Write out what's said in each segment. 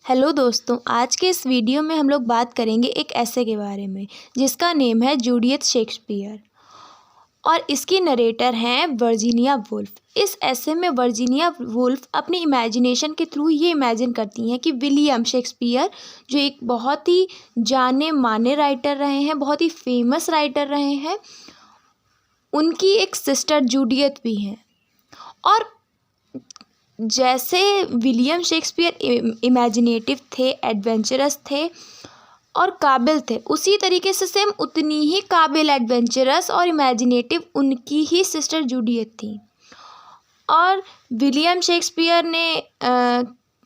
Hello दोस्तों, आज के इस वीडियो में हम लोग बात करेंगे एक ऐसे के बारे में जिसका नेम है जूडियथ शेक्सपियर और इसकी नरेटर हैं वर्जीनिया वुल्फ। इस ऐसे में वर्जीनिया वुल्फ अपनी इमेजिनेशन के थ्रू ये इमेजिन करती हैं कि विलियम शेक्सपियर जो एक बहुत ही जाने माने राइटर रहे हैं, बहुत ही फेमस राइटर रहे हैं, उनकी एक सिस्टर जूडियथ भी हैं। और जैसे विलियम शेक्सपियर इमेजिनेटिव थे, एडवेंचरस थे और काबिल थे, उसी तरीके से सेम उतनी ही काबिल, एडवेंचरस और इमेजिनेटिव उनकी ही सिस्टर जूडियथ थी। और विलियम शेक्सपियर ने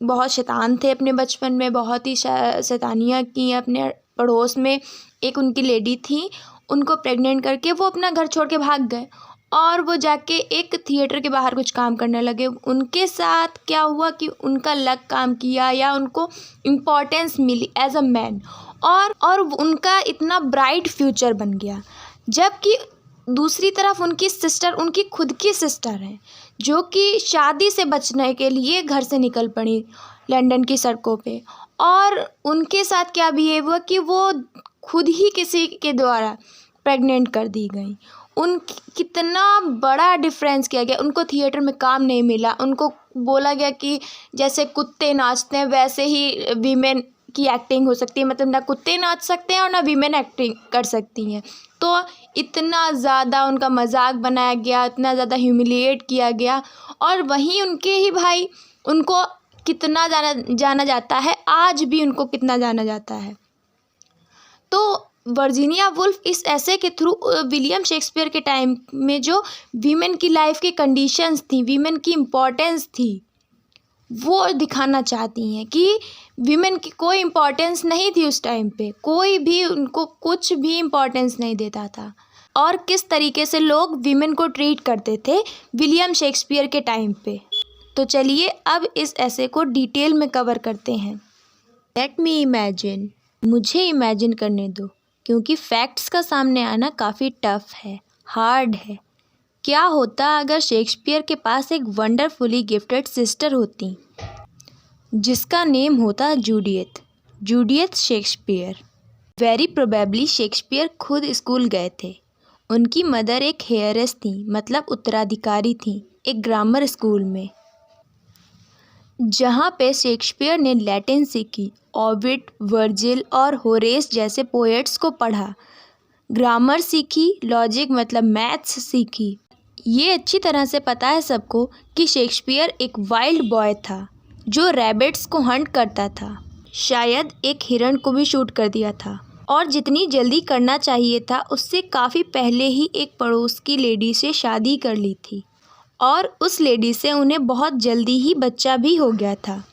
बहुत शैतान थे अपने बचपन में, बहुत ही शैतानियाँ की। अपने पड़ोस में एक उनकी लेडी थी, उनको प्रेग्नेंट करके वो अपना घर छोड़ के भाग गए और वो जाके एक थिएटर के बाहर कुछ काम करने लगे। उनके साथ क्या हुआ कि उनका लक काम किया या उनको इम्पोर्टेंस मिली एज अ मैन और उनका इतना ब्राइट फ्यूचर बन गया। जबकि दूसरी तरफ उनकी सिस्टर, उनकी खुद की सिस्टर हैं जो कि शादी से बचने के लिए घर से निकल पड़ी लंदन की सड़कों पे, और उनके साथ क्या बिहेव हुआ कि वो खुद ही किसी के द्वारा प्रेग्नेंट कर दी गई। कितना बड़ा डिफरेंस किया गया। उनको थिएटर में काम नहीं मिला, उनको बोला गया कि जैसे कुत्ते नाचते हैं वैसे ही वीमेन की एक्टिंग हो सकती है, मतलब ना कुत्ते नाच सकते हैं और ना वीमेन एक्टिंग कर सकती हैं। तो इतना ज़्यादा उनका मजाक बनाया गया, इतना ज़्यादा ह्यूमिलिएट किया गया। और वहीं उनके ही भाई, उनको कितना जाना जाता है, आज भी उनको कितना जाना जाता है। तो वर्जीनिया वुल्फ इस ऐसे के थ्रू विलियम शेक्सपियर के टाइम में जो वीमेन की लाइफ की कंडीशंस थी, वीमेन की इम्पोर्टेंस थी, वो दिखाना चाहती हैं कि वीमेन की कोई इम्पोर्टेंस नहीं थी उस टाइम पे, कोई भी उनको कुछ भी इम्पोर्टेंस नहीं देता था, और किस तरीके से लोग वीमेन को ट्रीट करते थे विलियम शेक्सपियर के टाइम पे। तो चलिए अब इस ऐसे को डिटेल में कवर करते हैं। लेट मी इमेजिन, मुझे इमेजिन करने दो, क्योंकि फैक्ट्स का सामने आना काफ़ी टफ है, हार्ड है। क्या होता अगर शेक्सपियर के पास एक वंडरफुली गिफ्टेड सिस्टर होती जिसका नेम होता जूडियथ शेक्सपियर। वेरी प्रोबेबली शेक्सपियर खुद स्कूल गए थे। उनकी मदर एक हेयरेस थी, मतलब उत्तराधिकारी थी एक ग्रामर स्कूल में, जहाँ पे शेक्सपियर ने लैटिन सीखी, ओविड, वर्जिल और होरेस जैसे पोएट्स को पढ़ा, ग्रामर सीखी, लॉजिक मतलब मैथ्स सीखी। ये अच्छी तरह से पता है सबको कि शेक्सपियर एक वाइल्ड बॉय था जो रैबिट्स को हंट करता था, शायद एक हिरण को भी शूट कर दिया था, और जितनी जल्दी करना चाहिए था उससे काफ़ी पहले ही एक पड़ोस की लेडी से शादी कर ली थी, और उस लेडी से उन्हें बहुत जल्दी ही बच्चा भी हो गया था।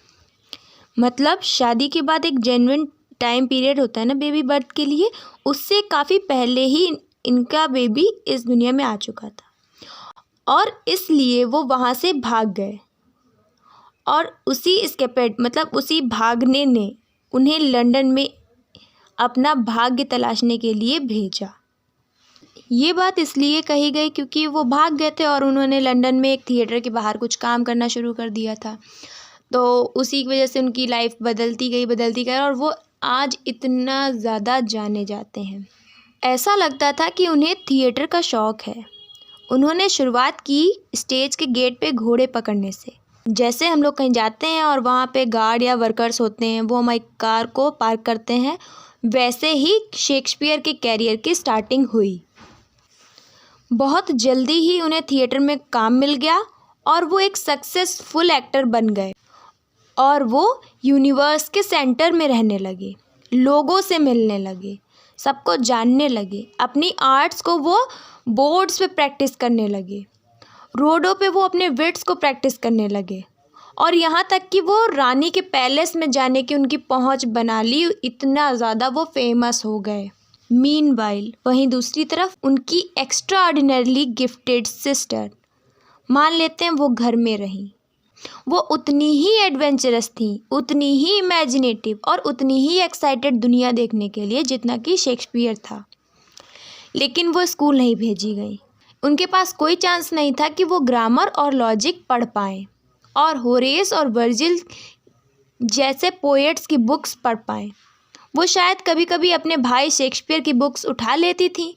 मतलब शादी के बाद एक जेन्युइन टाइम पीरियड होता है ना बेबी बर्थ के लिए, उससे काफ़ी पहले ही इनका बेबी इस दुनिया में आ चुका था, और इसलिए वो वहाँ से भाग गए। और उसी एस्केपेड मतलब उसी भागने ने उन्हें लंदन में अपना भाग्य तलाशने के लिए भेजा। ये बात इसलिए कही गई क्योंकि वो भाग गए थे और उन्होंने लंदन में एक थिएटर के बाहर कुछ काम करना शुरू कर दिया था। तो उसी की वजह से उनकी लाइफ बदलती गई और वो आज इतना ज़्यादा जाने जाते हैं। ऐसा लगता था कि उन्हें थिएटर का शौक़ है। उन्होंने शुरुआत की स्टेज के गेट पे घोड़े पकड़ने से। जैसे हम लोग कहीं जाते हैं और वहाँ पे गार्ड या वर्कर्स होते हैं, वो हमारी कार को पार्क करते हैं, वैसे ही शेक्सपियर के कैरियर की स्टार्टिंग हुई। बहुत जल्दी ही उन्हें थिएटर में काम मिल गया और वो एक सक्सेसफुल एक्टर बन गए, और वो यूनिवर्स के सेंटर में रहने लगे, लोगों से मिलने लगे, सबको जानने लगे। अपनी आर्ट्स को वो बोर्ड्स पे प्रैक्टिस करने लगे, रोडों पे वो अपने विट्स को प्रैक्टिस करने लगे, और यहाँ तक कि वो रानी के पैलेस में जाने की उनकी पहुँच बना ली, इतना ज़्यादा वो फेमस हो गए। मीनवाइल वहीं दूसरी तरफ उनकी एक्स्ट्रा ऑर्डिनरीली गिफ्टेड सिस्टर, मान लेते हैं वो घर में रहीं, वो उतनी ही एडवेंचरस थी, उतनी ही इमेजिनेटिव और उतनी ही एक्साइटेड दुनिया देखने के लिए जितना कि शेक्सपियर था। लेकिन वो स्कूल नहीं भेजी गई। उनके पास कोई चांस नहीं था कि वो ग्रामर और लॉजिक पढ़ पाएँ, और होरेस और वर्जिल जैसे पोएट्स की बुक्स पढ़ पाएँ। वो शायद कभी कभी अपने भाई शेक्सपियर की बुक्स उठा लेती थी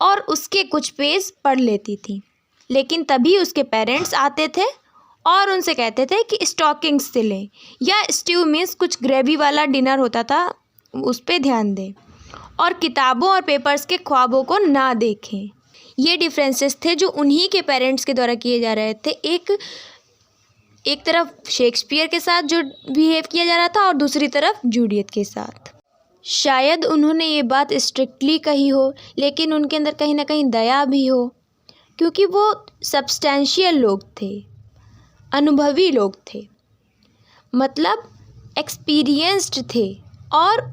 और उसके कुछ पेज पढ़ लेती थी, लेकिन तभी उसके पेरेंट्स आते थे और उनसे कहते थे कि स्टॉकिंग्स सिलें या स्ट्यू मीन्स कुछ ग्रेवी वाला डिनर होता था, उस पर ध्यान दें और किताबों और पेपर्स के ख्वाबों को ना देखें। ये डिफरेंसेस थे जो उन्हीं के पेरेंट्स के द्वारा किए जा रहे थे। एक तरफ शेक्सपियर के साथ जो बिहेव किया जा रहा था और दूसरी तरफ जूडियत के साथ। शायद उन्होंने ये बात स्ट्रिक्टली कही हो, लेकिन उनके अंदर कहीं ना कहीं दया भी हो, क्योंकि वो सब्सटेंशियल लोग थे, अनुभवी लोग थे, मतलब एक्सपीरियंस्ड थे और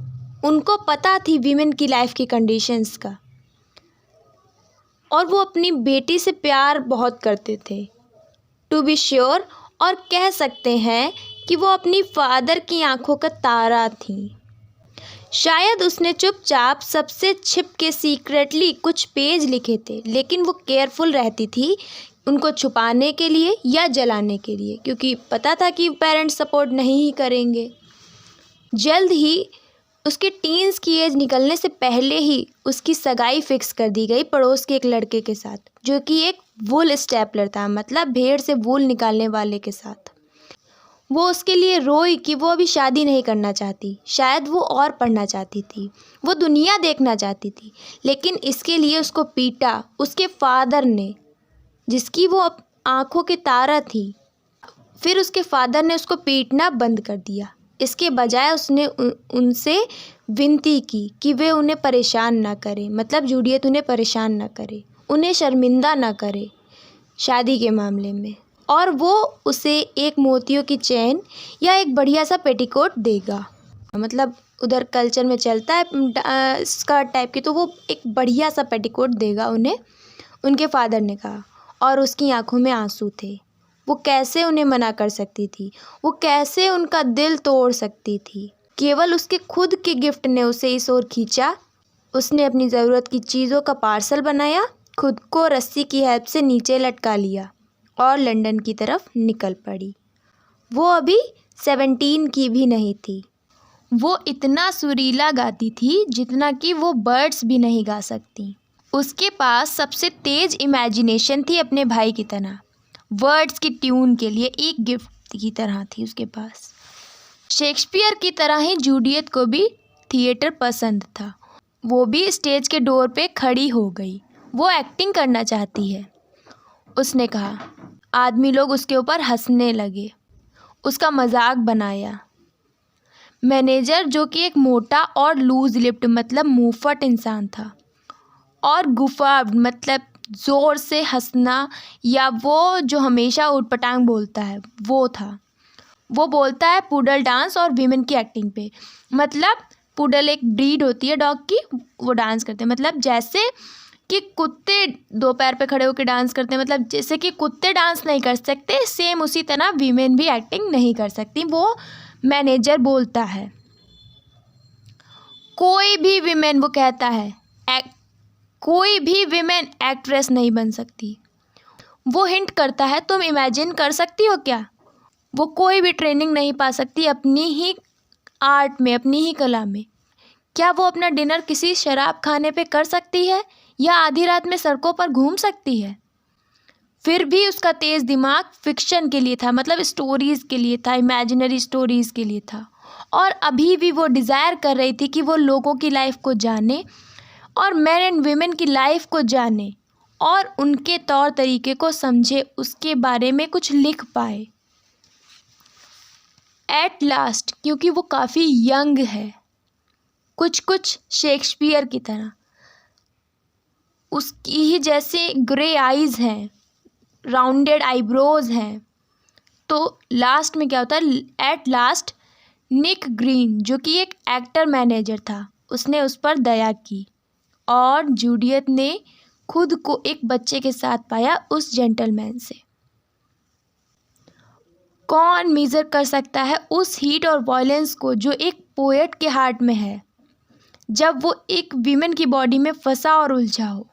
उनको पता थी वीमेन की लाइफ की कंडीशंस का। और वो अपनी बेटी से प्यार बहुत करते थे, टू बी श्योर, और कह सकते हैं कि वो अपनी फादर की आंखों का तारा थी। शायद उसने चुपचाप सबसे छिप के सीक्रेटली कुछ पेज लिखे थे, लेकिन वो केयरफुल रहती थी उनको छुपाने के लिए या जलाने के लिए, क्योंकि पता था कि पेरेंट्स सपोर्ट नहीं ही करेंगे। जल्द ही उसके टीन्स की एज निकलने से पहले ही उसकी सगाई फिक्स कर दी गई पड़ोस के एक लड़के के साथ, जो कि एक वूल स्टेपलर था, मतलब भेड़ से वूल निकालने वाले के साथ। वो उसके लिए रोई कि वो अभी शादी नहीं करना चाहती, शायद वो और पढ़ना चाहती थी, वो दुनिया देखना चाहती थी, लेकिन इसके लिए उसको पीटा उसके फादर ने, जिसकी वो आंखों की तारा थी। फिर उसके फादर ने उसको पीटना बंद कर दिया। इसके बजाय उसने उनसे विनती की कि वे उन्हें परेशान ना करें, मतलब जूडियत उन्हें परेशान ना करे, उन्हें शर्मिंदा ना करे शादी के मामले में, और वो उसे एक मोतियों की चेन या एक बढ़िया सा पेटीकोट देगा। मतलब उधर कल्चर में चलता है स्कर्ट टाइप की, तो वो एक बढ़िया सा पेटीकोट देगा उन्हें, उनके फादर ने कहा। और उसकी आंखों में आंसू थे। वो कैसे उन्हें मना कर सकती थी, वो कैसे उनका दिल तोड़ सकती थी। केवल उसके खुद के गिफ्ट ने उसे इस ओर खींचा। उसने अपनी ज़रूरत की चीज़ों का पार्सल बनाया, खुद को रस्सी की हेल्प से नीचे लटका लिया और लंदन की तरफ निकल पड़ी। वो अभी 17 की भी नहीं थी। वो इतना सुरीला गाती थी जितना कि वो बर्ड्स भी नहीं गा सकती। उसके पास सबसे तेज इमेजिनेशन थी अपने भाई की तरह। वर्ड्स की ट्यून के लिए एक गिफ्ट की तरह थी उसके पास। शेक्सपियर की तरह ही जूडियत को भी थिएटर पसंद था। वो भी स्टेज के डोर पे खड़ी हो गई। वो एक्टिंग करना चाहती है, उसने कहा। आदमी लोग उसके ऊपर हंसने लगे, उसका मजाक बनाया। मैनेजर, जो कि एक मोटा और लूज लिप्ड मतलब मुंहफट इंसान था, और गुफार्ड मतलब ज़ोर से हंसना, या वो जो हमेशा उटपटांग बोलता है वो था। वो बोलता है पुडल डांस और वीमेन की एक्टिंग पे, मतलब पुडल एक ब्रीड होती है डॉग की, वो डांस करते हैं, मतलब जैसे कि कुत्ते दो पैर पे खड़े होकर डांस करते हैं, मतलब जैसे कि कुत्ते डांस नहीं कर सकते, सेम उसी तरह वीमेन भी एक्टिंग नहीं कर सकती, वो मैनेजर बोलता है। कोई भी वीमेन, वो कहता है, कोई भी विमेन एक्ट्रेस नहीं बन सकती। वो हिंट करता है, तुम इमेजिन कर सकती हो क्या, वो कोई भी ट्रेनिंग नहीं पा सकती अपनी ही आर्ट में, अपनी ही कला में। क्या वो अपना डिनर किसी शराब खाने पे कर सकती है या आधी रात में सड़कों पर घूम सकती है? फिर भी उसका तेज दिमाग फिक्शन के लिए था, मतलब स्टोरीज़ के लिए था, इमेजिनरी स्टोरीज़ के लिए था। और अभी भी वो डिज़ायर कर रही थी कि वो लोगों की लाइफ को जाने और मैन एंड वीमेन की लाइफ को जाने और उनके तौर तरीके को समझे, उसके बारे में कुछ लिख पाए। एट लास्ट, क्योंकि वो काफ़ी यंग है, कुछ शेक्सपियर की तरह, उसकी ही जैसे ग्रे आइज़ हैं, राउंडेड आईब्रोज हैं। तो लास्ट में क्या होता है, एट लास्ट निक ग्रीन, जो कि एक एक्टर मैनेजर था, उसने उस पर दया की और जूडियत ने खुद को एक बच्चे के साथ पाया उस जेंटलमैन से। कौन मेजर कर सकता है उस हीट और वॉयलेंस को जो एक पोएट के हार्ट में है जब वो एक वीमेन की बॉडी में फंसा और उलझा हो।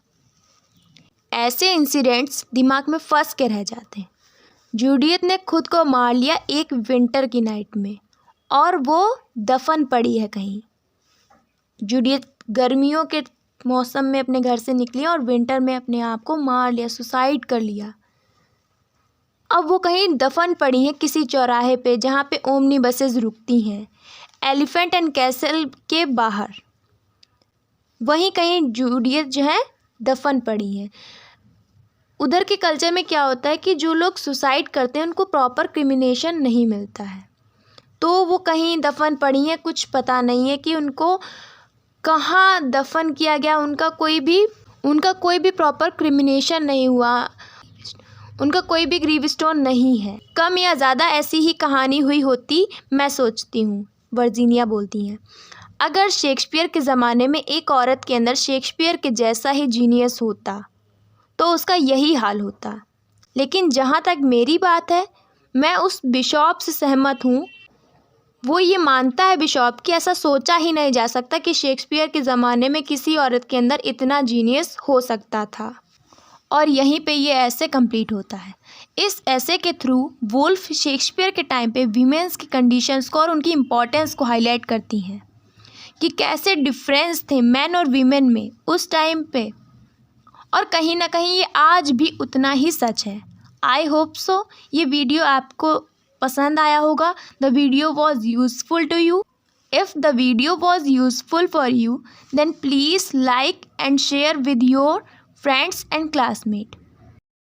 ऐसे इंसिडेंट्स दिमाग में फंस के रह जाते हैं। जूडियत ने खुद को मार लिया एक विंटर की नाइट में और वो दफन पड़ी है कहीं। जूडियत गर्मियों के मौसम में अपने घर से निकली और विंटर में अपने आप को मार लिया, सुसाइड कर लिया। अब वो कहीं दफन पड़ी हैं किसी चौराहे पे जहाँ पे ओमनी बसेस रुकती हैं, एलिफेंट एंड कैसल के बाहर। वहीं कहीं जूडियत जो है दफन पड़ी हैं। उधर के कल्चर में क्या होता है कि जो लोग सुसाइड करते हैं उनको प्रॉपर क्रिमिनेशन नहीं मिलता है, तो वो कहीं दफन पड़ी हैं, कुछ पता नहीं है कि उनको कहाँ दफन किया गया। उनका कोई भी प्रॉपर क्रिमिनेशन नहीं हुआ, उनका कोई भी ग्रीवस्टोन नहीं है। कम या ज़्यादा ऐसी ही कहानी हुई होती मैं सोचती हूँ, वर्जीनिया बोलती हैं। अगर शेक्सपियर के ज़माने में एक औरत के अंदर शेक्सपियर के जैसा ही जीनियस होता तो उसका यही हाल होता। लेकिन जहाँ तक मेरी बात है, मैं उस बिशॉप से सहमत हूँ। वो ये मानता है बिशॉप कि ऐसा सोचा ही नहीं जा सकता कि शेक्सपियर के ज़माने में किसी औरत के अंदर इतना जीनियस हो सकता था। और यहीं पे ये ऐसे कंप्लीट होता है। इस ऐसे के थ्रू वुल्फ शेक्सपियर के टाइम पे वीमेंस की कंडीशंस को और उनकी इम्पोर्टेंस को हाईलाइट करती हैं कि कैसे डिफरेंस थे मैन और वीमेन में उस टाइम पे, और कहीं ना कहीं ये आज भी उतना ही सच है। आई होप सो ये वीडियो आपको पसंद आया होगा। The video was useful to you. If the video was useful for you, then please like and share with your friends and classmates.